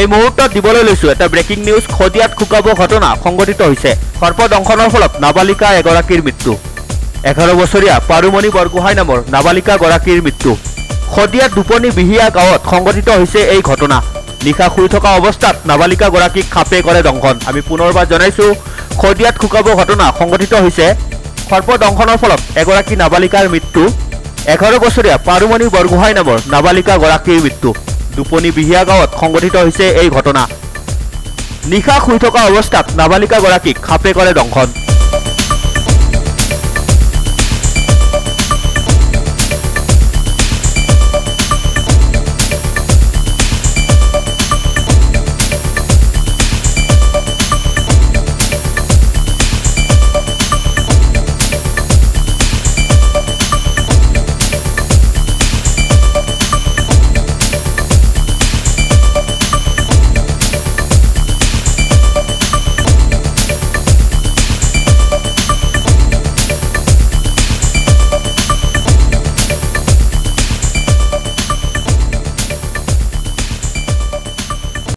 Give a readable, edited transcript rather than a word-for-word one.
এই মুহূৰ্তত দিবলৈ লৈছো এটা ব্ৰেকিং নিউজ। খদিয়াত খুকাব ঘটনা সংঘটিত হৈছে। সৰ্পদংশনৰ ফলত নাবালিকা এগৰাকীৰ মৃত্যু। 11 বছৰীয়া পাৰুমণি বৰগোহাঁই নামৰ নাবালিকা গৰাকীৰ মৃত্যু। খদিয়াত দুপনি বিহিয়া গাঁৱত সংঘটিত হৈছে এই ঘটনা। নিশা শুই থকা অৱস্থাত নাবালিকা গৰাকীক খাপে কৰে দংশন। আমি পুনৰবাৰ জনাইছো, খদিয়াত খুকাব ঘটনা সংঘটিত হৈছে। সৰ্পদংশনৰ ফলত এগৰাকী নাবালিকাৰ মৃত্যু। 11 বছৰীয়া পাৰুমণি বৰগোহাঁই নামৰ নাবালিকা গৰাকীৰ মৃত্যু। দুপনি বিহিয়া গাঁৱত সংঘটিত হৈছে এই ঘটনা। নিশা শুই থকা অৱস্থাত নাবালিকা গৰাকীক খাপে কৰে দংশন।